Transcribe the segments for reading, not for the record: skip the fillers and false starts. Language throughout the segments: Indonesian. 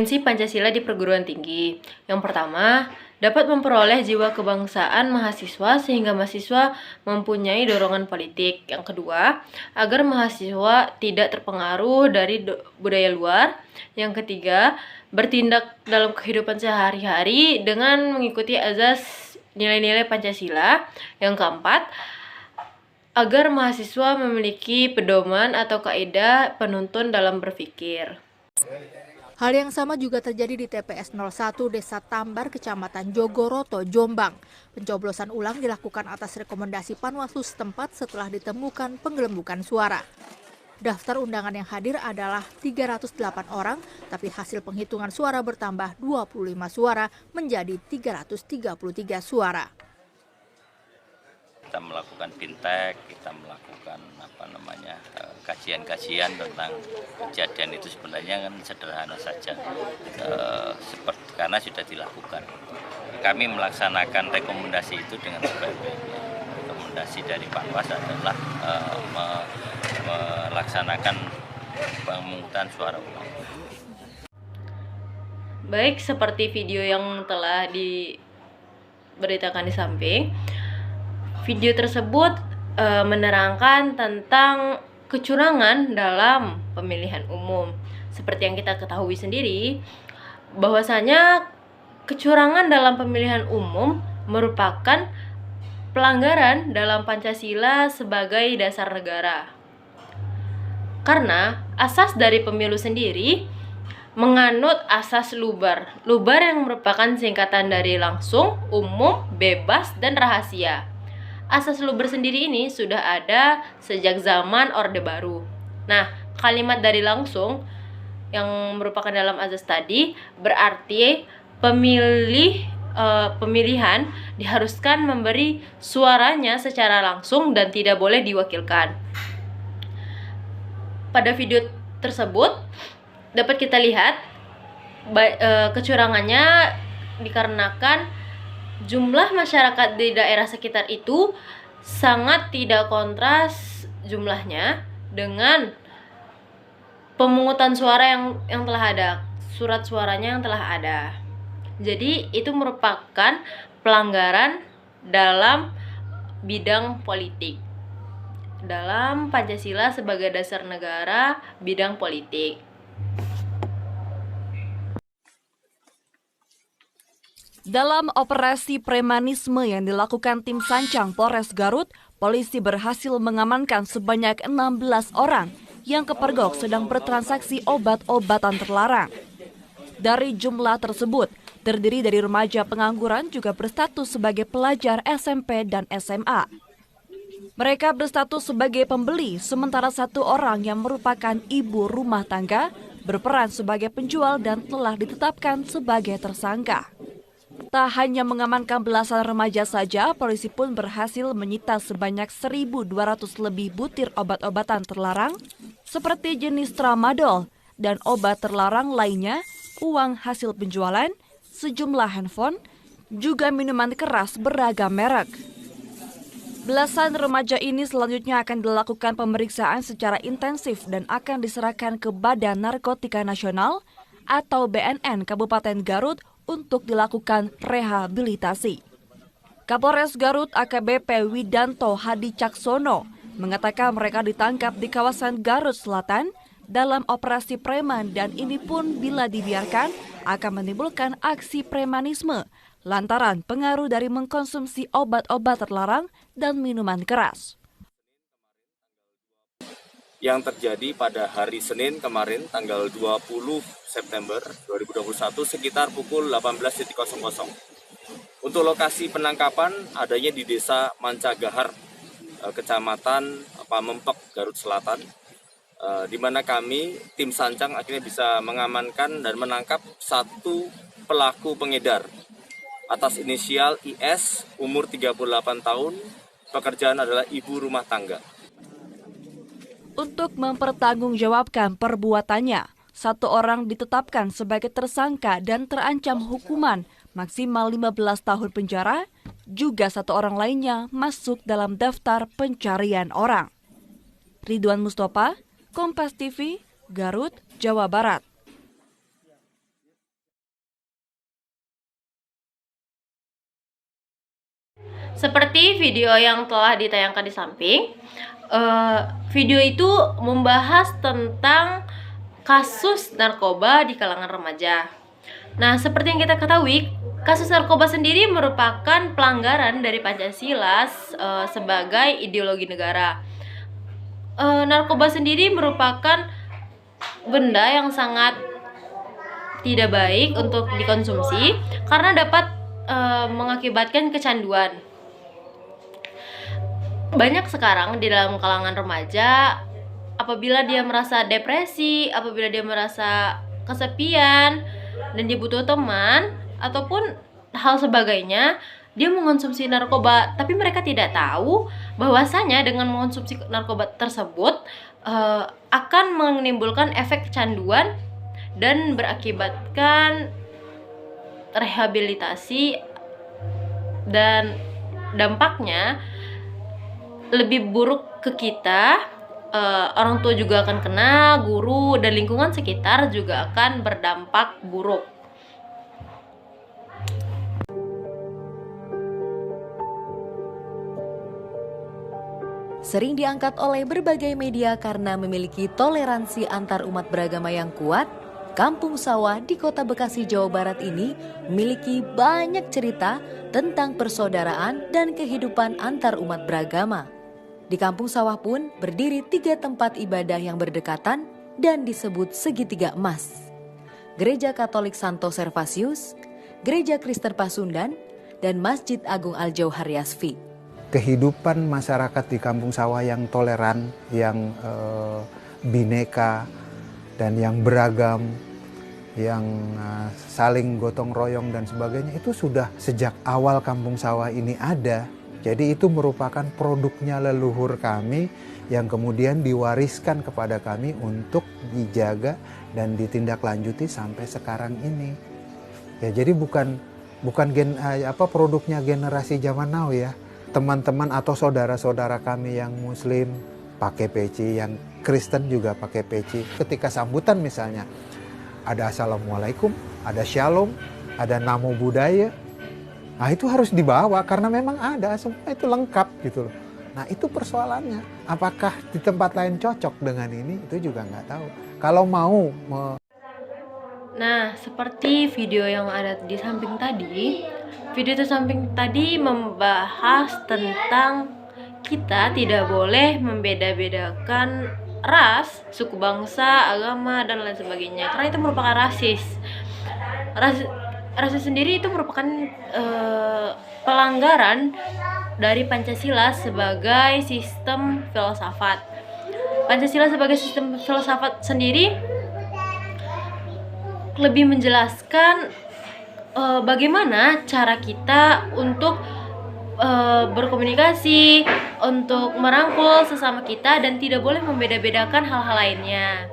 Prinsip Pancasila di perguruan tinggi. Yang pertama, dapat memperoleh jiwa kebangsaan mahasiswa sehingga mahasiswa mempunyai dorongan politik. Yang kedua, agar mahasiswa tidak terpengaruh dari budaya luar. Yang ketiga, bertindak dalam kehidupan sehari-hari dengan mengikuti azas nilai-nilai Pancasila. Yang keempat, agar mahasiswa memiliki pedoman atau kaidah penuntun dalam berpikir. Hal yang sama juga terjadi di TPS 01 Desa Tambar, Kecamatan Jogoroto, Jombang. Pencoblosan ulang dilakukan atas rekomendasi Panwaslu setempat setelah ditemukan penggelembungan suara. Daftar undangan yang hadir adalah 308 orang, tapi hasil penghitungan suara bertambah 25 suara menjadi 333 suara. Kita melakukan fintech, kita melakukan kajian-kajian tentang kejadian itu sebenarnya kan sederhana saja, karena sudah dilakukan. Kami melaksanakan rekomendasi itu dengan sebaik-baiknya. Rekomendasi dari Panwas adalah melaksanakan pemungutan suara ulang. Baik, seperti video yang telah diberitakan di samping, video tersebut menerangkan tentang kecurangan dalam pemilihan umum. Seperti yang kita ketahui sendiri, bahwasanya kecurangan dalam pemilihan umum merupakan pelanggaran dalam Pancasila sebagai dasar negara. Karena asas dari pemilu sendiri menganut asas lubar. Lubar yang merupakan singkatan dari langsung, umum, bebas, dan rahasia. Asas lubar sendiri ini sudah ada sejak zaman Orde Baru. Nah, kalimat dari langsung yang merupakan dalam azas tadi berarti pemilihan diharuskan memberi suaranya secara langsung dan tidak boleh diwakilkan. Pada video tersebut dapat kita lihat kecurangannya dikarenakan jumlah masyarakat di daerah sekitar itu sangat tidak kontras jumlahnya dengan pemungutan suara yang telah ada, surat suaranya yang telah ada. Jadi itu merupakan pelanggaran dalam bidang politik, dalam Pancasila sebagai dasar negara bidang politik. Dalam operasi premanisme yang dilakukan tim Sancang Polres Garut, polisi berhasil mengamankan sebanyak 16 orang yang kepergok sedang bertransaksi obat-obatan terlarang. Dari jumlah tersebut, terdiri dari remaja pengangguran juga berstatus sebagai pelajar SMP dan SMA. Mereka berstatus sebagai pembeli, sementara satu orang yang merupakan ibu rumah tangga berperan sebagai penjual dan telah ditetapkan sebagai tersangka. Tak hanya mengamankan belasan remaja saja, polisi pun berhasil menyita sebanyak 1.200 lebih butir obat-obatan terlarang seperti jenis tramadol dan obat terlarang lainnya, uang hasil penjualan, sejumlah handphone, juga minuman keras beragam merek. Belasan remaja ini selanjutnya akan dilakukan pemeriksaan secara intensif dan akan diserahkan ke Badan Narkotika Nasional atau BNN Kabupaten Garut untuk dilakukan rehabilitasi. Kapolres Garut AKBP Widanto Hadi Caksono mengatakan mereka ditangkap di kawasan Garut Selatan dalam operasi preman dan ini pun bila dibiarkan akan menimbulkan aksi premanisme lantaran pengaruh dari mengkonsumsi obat-obat terlarang dan minuman keras. Yang terjadi pada hari Senin kemarin tanggal 20 September 2021 sekitar pukul 18.00. Untuk lokasi penangkapan adanya di Desa Mancagahar, Kecamatan Pamempek, Garut Selatan, di mana kami, tim Sancang akhirnya bisa mengamankan dan menangkap satu pelaku pengedar atas inisial IS, umur 38 tahun, pekerjaan adalah ibu rumah tangga. Untuk mempertanggungjawabkan perbuatannya, satu orang ditetapkan sebagai tersangka dan terancam hukuman maksimal 15 tahun penjara, juga satu orang lainnya masuk dalam daftar pencarian orang. Ridwan Mustafa, Kompas TV, Garut, Jawa Barat. Seperti video yang telah ditayangkan di samping, video itu membahas tentang kasus narkoba di kalangan remaja. Nah, seperti yang kita ketahui, kasus narkoba sendiri merupakan pelanggaran dari Pancasila sebagai ideologi negara. Narkoba sendiri merupakan benda yang sangat tidak baik untuk dikonsumsi karena dapat mengakibatkan kecanduan. Banyak sekarang di dalam kalangan remaja, apabila dia merasa depresi, apabila dia merasa kesepian dan dia butuh teman ataupun hal sebagainya, dia mengonsumsi narkoba. Tapi mereka tidak tahu bahwasanya dengan mengonsumsi narkoba tersebut akan menimbulkan efek kecanduan dan berakibatkan rehabilitasi, dan dampaknya lebih buruk ke kita. Orang tua juga akan kena, guru dan lingkungan sekitar juga akan berdampak buruk. Sering diangkat oleh berbagai media karena memiliki toleransi antar umat beragama yang kuat, Kampung Sawah di Kota Bekasi, Jawa Barat ini memiliki banyak cerita tentang persaudaraan dan kehidupan antar umat beragama. Di Kampung Sawah pun berdiri 3 tempat ibadah yang berdekatan dan disebut segitiga emas. Gereja Katolik Santo Servasius, Gereja Kristen Pasundan, dan Masjid Agung Al-Jauhar Yasfi. Kehidupan masyarakat di Kampung Sawah yang toleran, yang bineka, dan yang beragam, yang saling gotong royong dan sebagainya, itu sudah sejak awal Kampung Sawah ini ada. Jadi itu merupakan produknya leluhur kami yang kemudian diwariskan kepada kami untuk dijaga dan ditindaklanjuti sampai sekarang ini. Ya, jadi bukan produknya generasi zaman now ya. Teman-teman atau saudara-saudara kami yang Muslim pakai peci, yang Kristen juga pakai peci. Ketika sambutan misalnya ada Assalamualaikum, ada Shalom, ada Namo Buddhaya. Nah itu harus dibawa karena memang ada, semua itu lengkap gitu loh. Nah itu persoalannya. Apakah di tempat lain cocok dengan ini? Itu juga nggak tahu. Kalau mau Nah, seperti video yang ada di samping tadi, video di samping tadi membahas tentang kita tidak boleh membeda-bedakan ras, suku bangsa, agama, dan lain sebagainya, karena itu merupakan rasis. Rasis sendiri itu merupakan pelanggaran dari Pancasila sebagai sistem filsafat. Pancasila sebagai sistem filsafat sendiri lebih menjelaskan bagaimana cara kita untuk berkomunikasi, untuk merangkul sesama kita, dan tidak boleh membeda-bedakan hal-hal lainnya.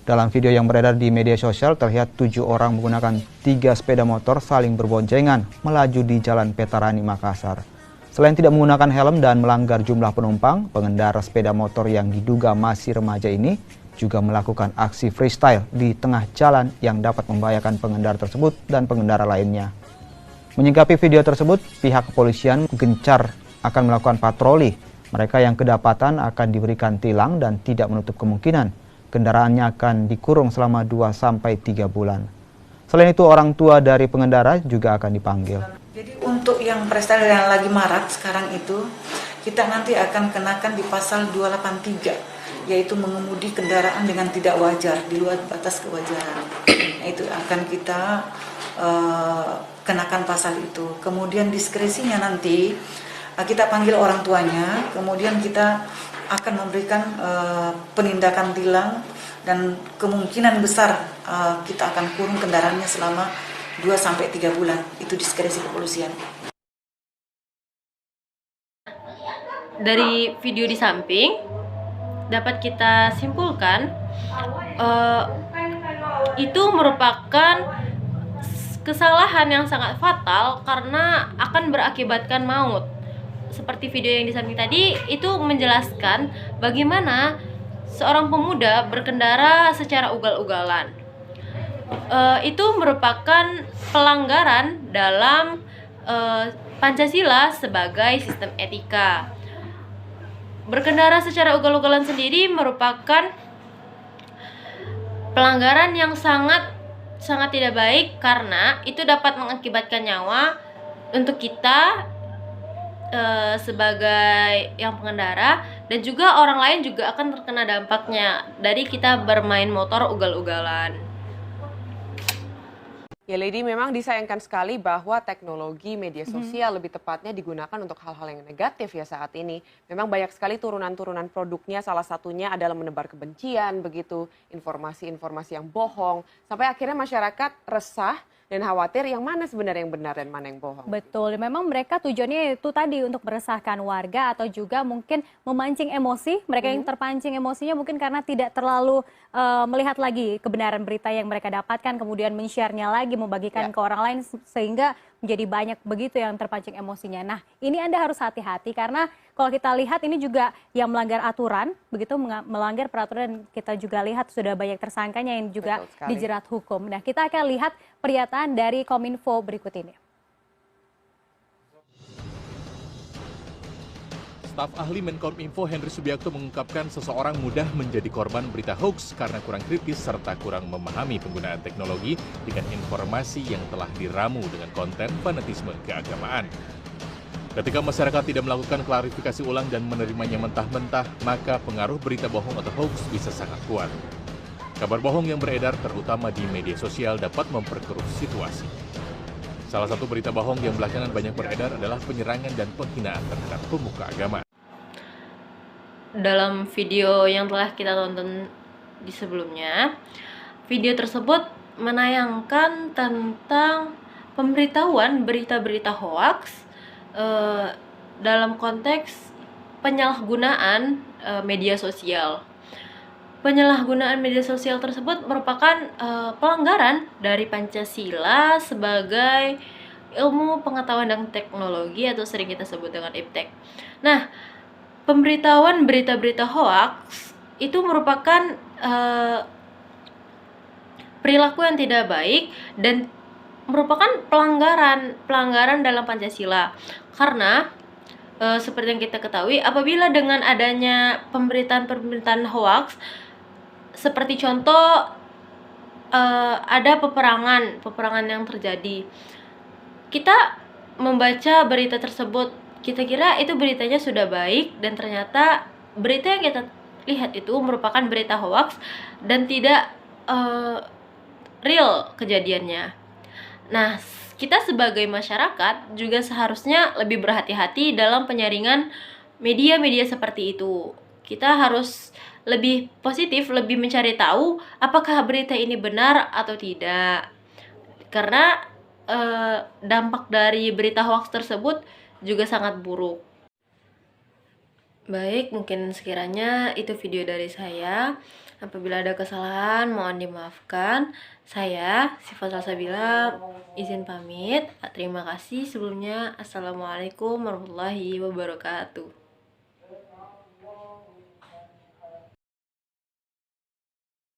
Dalam video yang beredar di media sosial terlihat 7 orang menggunakan 3 sepeda motor saling berboncengan melaju di Jalan Petarani, Makassar. Selain tidak menggunakan helm dan melanggar jumlah penumpang, pengendara sepeda motor yang diduga masih remaja ini juga melakukan aksi freestyle di tengah jalan yang dapat membahayakan pengendara tersebut dan pengendara lainnya. Menyikapi video tersebut, pihak kepolisian gencar akan melakukan patroli. Mereka yang kedapatan akan diberikan tilang dan tidak menutup kemungkinan kendaraannya akan dikurung selama 2-3 bulan. Selain itu, orang tua dari pengendara juga akan dipanggil. Jadi untuk yang freestyle yang lagi marak sekarang itu, kita nanti akan kenakan di pasal 283, yaitu mengemudi kendaraan dengan tidak wajar, di luar batas kewajaran. Itu akan kita kenakan pasal itu. Kemudian diskresinya nanti kita panggil orang tuanya, kemudian kita akan memberikan penindakan tilang, dan kemungkinan besar kita akan kurung kendaraannya selama 2-3 bulan. Itu diskresi kepolisian. Dari video di samping dapat kita simpulkan itu merupakan kesalahan yang sangat fatal karena akan berakibatkan maut. Seperti video yang di samping tadi itu menjelaskan bagaimana seorang pemuda berkendara secara ugal-ugalan. Itu merupakan pelanggaran dalam Pancasila sebagai sistem etika. Berkendara secara ugal-ugalan sendiri merupakan pelanggaran yang sangat tidak baik karena itu dapat mengakibatkan nyawa untuk kita sebagai yang pengendara, dan juga orang lain juga akan terkena dampaknya dari kita bermain motor ugal-ugalan. Ya Lady, memang disayangkan sekali bahwa teknologi media sosial lebih tepatnya digunakan untuk hal-hal yang negatif ya saat ini. Memang banyak sekali turunan-turunan produknya, salah satunya adalah menebar kebencian, begitu informasi-informasi yang bohong, sampai akhirnya masyarakat resah dan khawatir yang mana sebenarnya yang benar dan mana yang bohong. Betul, memang mereka tujuannya itu tadi untuk meresahkan warga atau juga mungkin memancing emosi. Mereka yang terpancing emosinya mungkin karena tidak terlalu melihat lagi kebenaran berita yang mereka dapatkan, kemudian men-share-nya lagi, membagikan ke orang lain sehingga menjadi banyak begitu yang terpancing emosinya. Nah, ini Anda harus hati-hati karena kalau kita lihat ini juga yang melanggar aturan, begitu melanggar peraturan, kita juga lihat sudah banyak tersangkanya yang juga dijerat hukum. Nah, kita akan lihat pernyataan dari Kominfo berikut ini. Staf ahli Menkominfo Henry Subiakto mengungkapkan seseorang mudah menjadi korban berita hoax karena kurang kritis serta kurang memahami penggunaan teknologi dengan informasi yang telah diramu dengan konten fanatisme keagamaan. Ketika masyarakat tidak melakukan klarifikasi ulang dan menerimanya mentah-mentah, maka pengaruh berita bohong atau hoax bisa sangat kuat. Kabar bohong yang beredar terutama di media sosial dapat memperkeruh situasi. Salah satu berita bohong yang belakangan banyak beredar adalah penyerangan dan penghinaan terhadap pemuka agama. Dalam video yang telah kita tonton di sebelumnya, video tersebut menayangkan tentang pemberitahuan berita-berita hoaks dalam konteks penyalahgunaan media sosial. Penyalahgunaan media sosial tersebut merupakan pelanggaran dari Pancasila sebagai ilmu pengetahuan dan teknologi atau sering kita sebut dengan IPTEK. Nah, pemberitahuan berita-berita hoaks itu merupakan perilaku yang tidak baik dan merupakan pelanggaran dalam Pancasila. Karena seperti yang kita ketahui, apabila dengan adanya pemberitaan hoaks, seperti contoh ada peperangan yang terjadi, kita membaca berita tersebut, kita kira itu beritanya sudah baik, dan ternyata berita yang kita lihat itu merupakan berita hoaks dan tidak real kejadiannya. Nah, kita sebagai masyarakat juga seharusnya lebih berhati-hati dalam penyaringan media-media seperti itu. Kita harus lebih positif, lebih mencari tahu apakah berita ini benar atau tidak. Karena dampak dari berita hoaks tersebut juga sangat buruk. Baik, mungkin sekiranya itu video dari saya. Apabila ada kesalahan, mohon dimaafkan. Saya, Syifa Salsabila, izin pamit. Terima kasih sebelumnya. Assalamualaikum warahmatullahi wabarakatuh.